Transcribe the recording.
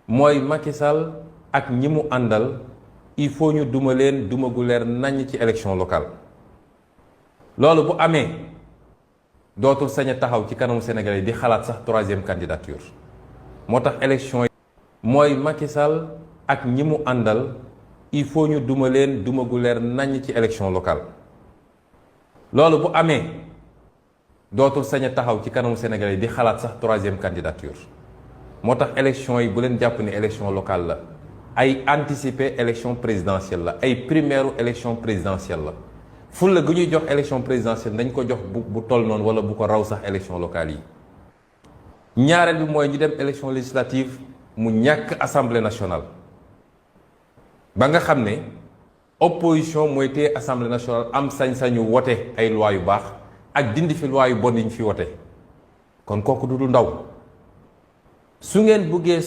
mooy Macky Sall ak ñi mu àndal il faut ñu duma leen duma gu leer naññ ci élection locale loolu bu amee dootul sañ a taxaw ci kanamu Sénégalais yi di xalaat sax troisième candidature moo tax élection yi mooy Macky Sall ak ñi mu àndal il faut ñu duma leen duma gu leer naññ ci élection locale loolu bu amee dootul sañ a taxaw ci kanamu Sénégalais yi di xalaat sax troisième candidature moo tax élection yi bu leen jàpp ni élection locale la ay anticiper élection présidentielle la ay primaire élection présidentielle la fulla gu ñuy jox élection présidentielle dañ ko jox bu toll noonu wala bu ko raw sax élection locale yi ñaareel bi mooy ñu dem élection législative mu ñàkk assemblée nationale ba nga xam ne opposition mooy téye assemblée nationale am sañ-sañu wote ay loi yu baax ak dindi fi loi yu bon yi ñu fi wote kon kooku du ndaw su ngeen buggee